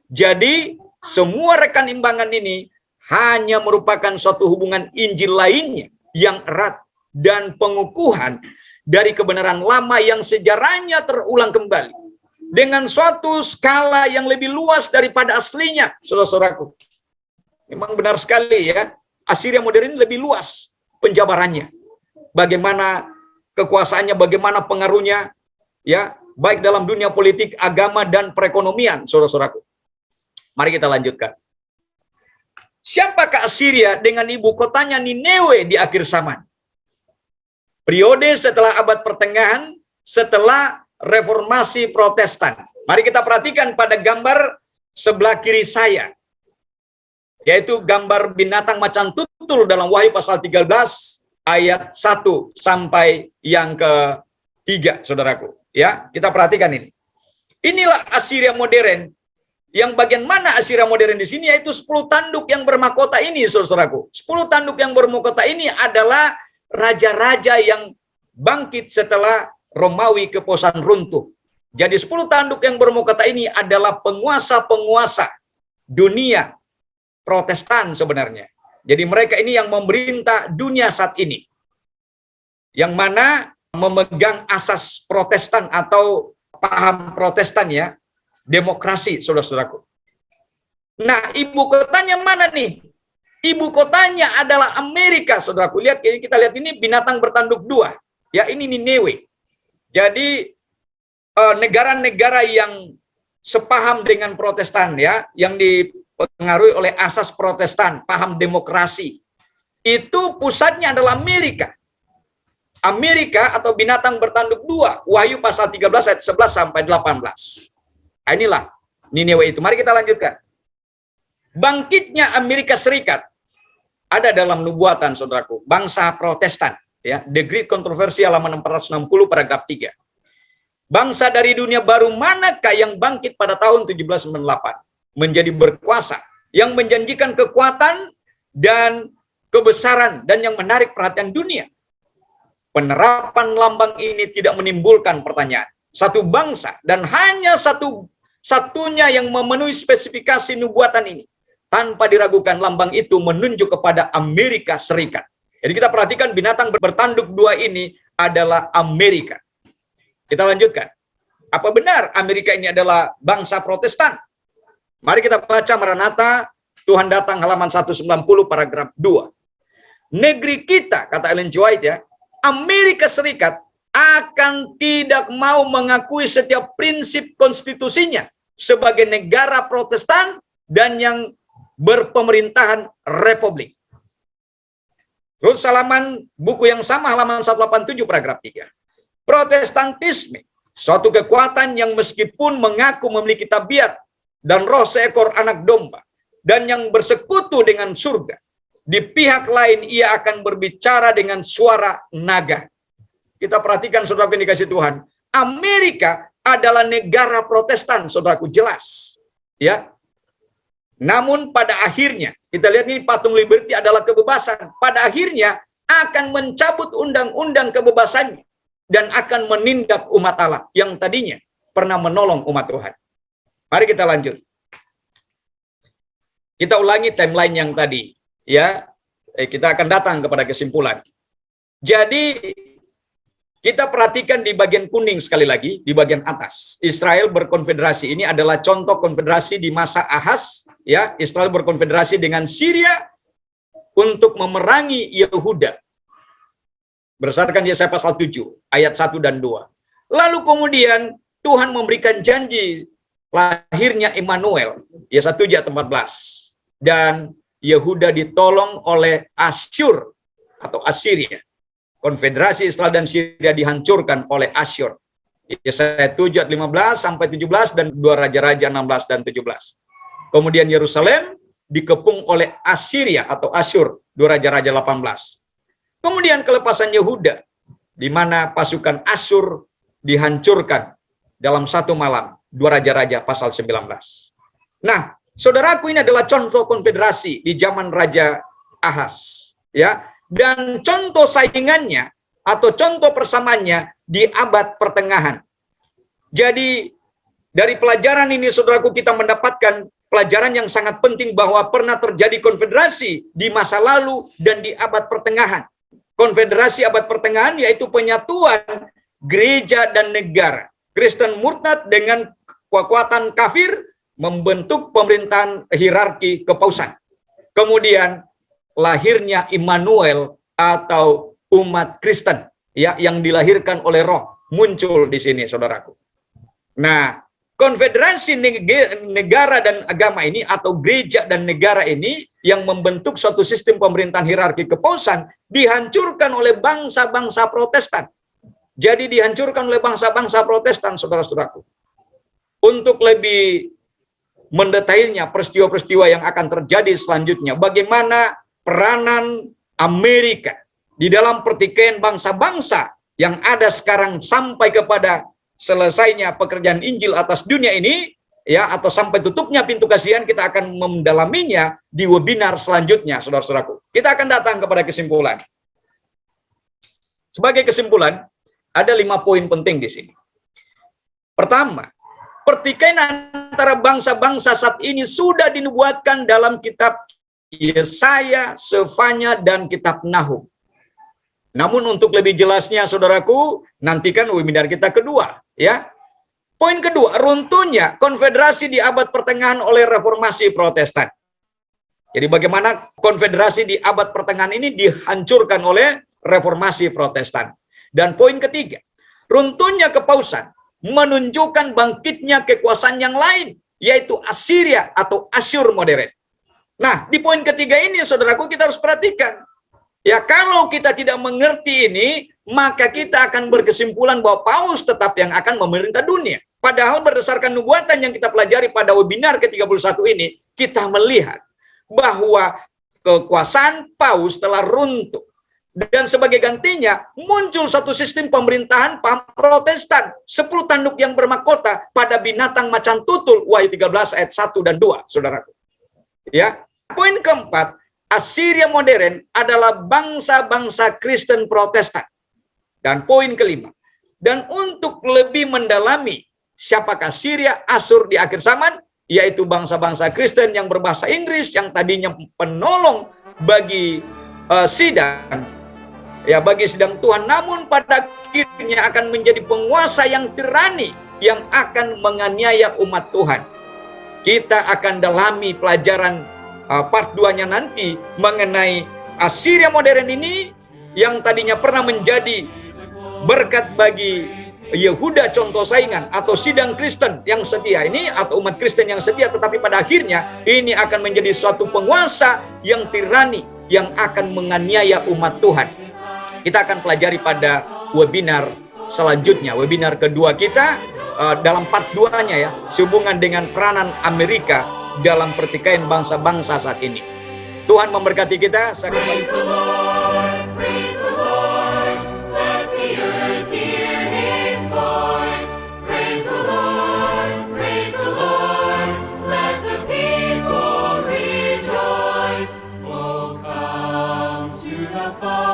Jadi, semua rekan imbangan ini hanya merupakan suatu hubungan Injil lainnya yang erat dan pengukuhan dari kebenaran lama yang sejarahnya terulang kembali dengan suatu skala yang lebih luas daripada aslinya, saudara-saudaraku. Memang benar sekali, ya. Assyria modern ini lebih luas penjabarannya. Bagaimana kekuasaannya, bagaimana pengaruhnya, ya, baik dalam dunia politik, agama, dan perekonomian, saudara-saudaraku. Mari kita lanjutkan. Siapakah Assyria dengan ibu kotanya Nineveh di akhir zaman? Periode setelah abad pertengahan, setelah reformasi Protestan. Mari kita perhatikan pada gambar sebelah kiri saya, yaitu gambar binatang macan tutul dalam Wahyu pasal 13 ayat 1 sampai yang ke-3, saudaraku. Ya, kita perhatikan ini. Inilah Assyria modern. Yang bagian mana Assyria modern di sini, yaitu 10 tanduk yang bermahkota ini, saudaraku. 10 tanduk yang bermahkota ini adalah raja-raja yang bangkit setelah Romawi keposan runtuh. Jadi 10 tanduk yang bermahkota ini adalah penguasa-penguasa dunia Protestan sebenarnya. Jadi mereka ini yang memerintah dunia saat ini. Yang mana memegang asas Protestan atau paham Protestan ya, demokrasi, saudara-saudaraku. Nah, ibu kotanya mana nih? Ibu kotanya adalah Amerika, saudaraku. Lihat, kita lihat ini binatang bertanduk 2. Ya, ini Nineveh. Jadi negara-negara yang sepaham dengan Protestan ya, yang dipengaruhi oleh asas Protestan, paham demokrasi. Itu pusatnya adalah Amerika. Amerika atau binatang bertanduk 2, Wahyu pasal 13 ayat 11 sampai 18. Nah, inilah Nineveh itu. Mari kita lanjutkan. Bangkitnya Amerika Serikat ada dalam nubuatan, saudaraku, bangsa Protestan, ya, The Great Controversy halaman 460 paragraf 3. Bangsa dari dunia baru manakah yang bangkit pada tahun 1798 menjadi berkuasa, yang menjanjikan kekuatan dan kebesaran dan yang menarik perhatian dunia? Penerapan lambang ini tidak menimbulkan pertanyaan. Satu bangsa dan hanya satunya yang memenuhi spesifikasi nubuatan ini. Tanpa diragukan lambang itu menunjuk kepada Amerika Serikat. Jadi kita perhatikan binatang bertanduk 2 ini adalah Amerika. Kita lanjutkan. Apa benar Amerika ini adalah bangsa Protestan? Mari kita baca Maranatha, Tuhan datang halaman 190 paragraf 2. Negeri kita, kata Ellen G. White ya, Amerika Serikat akan tidak mau mengakui setiap prinsip konstitusinya sebagai negara Protestan dan yang berpemerintahan republik. Terus halaman buku yang sama, halaman 187 paragraf 3. Protestantisme, suatu kekuatan yang meskipun mengaku memiliki tabiat dan roh seekor anak domba dan yang bersekutu dengan surga, di pihak lain ia akan berbicara dengan suara naga. Kita perhatikan, saudara yang dikasih Tuhan, Amerika adalah negara Protestan, saudaraku, jelas. Ya. Namun pada akhirnya, kita lihat ini patung liberty adalah kebebasan. Pada akhirnya akan mencabut undang-undang kebebasannya dan akan menindak umat Allah yang tadinya pernah menolong umat Tuhan. Mari kita lanjut. Kita ulangi timeline yang tadi. Ya, kita akan datang kepada kesimpulan. Jadi kita perhatikan di bagian kuning sekali lagi, di bagian atas. Israel berkonfederasi. Ini adalah contoh konfederasi di masa Ahaz. Ya, Israel berkonfederasi dengan Syria untuk memerangi Yehuda. Berdasarkan Yesaya pasal 7, ayat 1 dan 2. Lalu kemudian Tuhan memberikan janji lahirnya Immanuel. Yesaya 7 ayat 14. Dan Yehuda ditolong oleh Asyur atau Assyria. Konfederasi Israel dan Syria dihancurkan oleh Asyur. Yesaya 7 ayat 15 sampai 17 dan 2 Raja-Raja 16 dan 17. Kemudian Yerusalem dikepung oleh Assyria atau Asyur, 2 Raja-Raja 18. Kemudian kelepasan Yehuda, di mana pasukan Asyur dihancurkan dalam satu malam, 2 Raja-Raja pasal 19. Nah, saudaraku, ini adalah contoh konfederasi di zaman Raja Ahaz, ya, dan contoh saingannya atau contoh persamaannya di abad pertengahan. Jadi dari pelajaran ini, saudaraku, kita mendapatkan pelajaran yang sangat penting bahwa pernah terjadi konfederasi di masa lalu dan di abad pertengahan. Konfederasi abad pertengahan yaitu penyatuan gereja dan negara. Kristen murtad dengan kekuatan kafir membentuk pemerintahan hierarki kepausan. Kemudian lahirnya Immanuel atau umat Kristen ya, yang dilahirkan oleh Roh muncul di sini, saudaraku. Nah, konfederasi negara dan agama ini atau gereja dan negara ini yang membentuk suatu sistem pemerintahan hierarki kepausan dihancurkan oleh bangsa-bangsa Protestan. Jadi dihancurkan oleh bangsa-bangsa Protestan, saudara-saudaraku. Untuk lebih mendetailnya peristiwa-peristiwa yang akan terjadi selanjutnya, bagaimana peranan Amerika di dalam pertikaian bangsa-bangsa yang ada sekarang sampai kepada selesainya pekerjaan Injil atas dunia ini, ya, atau sampai tutupnya pintu kasihan, kita akan mendalaminya di webinar selanjutnya, saudara-saudaraku. Kita akan datang kepada kesimpulan. Sebagai kesimpulan, ada 5 poin penting di sini. Pertama, pertikaian antara bangsa-bangsa saat ini sudah dinubuatkan dalam kitab Yesaya, Sefanya, dan kitab Nahum. Namun untuk lebih jelasnya, saudaraku, nantikan webinar kita kedua, ya. Poin kedua, runtuhnya konfederasi di abad pertengahan oleh reformasi Protestan. Jadi bagaimana konfederasi di abad pertengahan ini dihancurkan oleh reformasi Protestan. Dan poin ketiga, runtuhnya kepausan menunjukkan bangkitnya kekuasaan yang lain, yaitu Assyria atau Asyur modern. Nah, di poin ketiga ini, saudaraku, kita harus perhatikan. Ya, kalau kita tidak mengerti ini, maka kita akan berkesimpulan bahwa Paus tetap yang akan memerintah dunia. Padahal berdasarkan nubuatan yang kita pelajari pada webinar ke-31 ini, kita melihat bahwa kekuasaan Paus telah runtuh. Dan sebagai gantinya, muncul satu sistem pemerintahan paham Protestan. 10 tanduk yang bermahkota pada binatang macan tutul, Wahyu 13 ayat 1 dan 2, saudaraku. Ya. Poin keempat, Assyria modern adalah bangsa-bangsa Kristen Protestan. Dan poin kelima, dan untuk lebih mendalami siapakah Syria, Asyur di akhir zaman, yaitu bangsa-bangsa Kristen yang berbahasa Inggris, yang tadinya penolong bagi sidang, ya, bagi sidang Tuhan, namun pada akhirnya akan menjadi penguasa yang tirani, yang akan menganiaya umat Tuhan. Kita akan dalami pelajaran part 2-nya nanti mengenai Assyria modern ini, yang tadinya pernah menjadi berkat bagi Yehuda contoh saingan atau sidang Kristen yang setia ini, atau umat Kristen yang setia, tetapi pada akhirnya ini akan menjadi suatu penguasa yang tirani, yang akan menganiaya umat Tuhan. Kita akan pelajari pada webinar selanjutnya, webinar kedua kita, dalam part 2-nya, ya, sehubungan dengan peranan Amerika dalam pertikaian bangsa-bangsa saat ini. Tuhan memberkati kita. Praise the Lord, praise the Lord, let the earth hear his voice. Praise the Lord, let the people rejoice. Oh, come to the Father.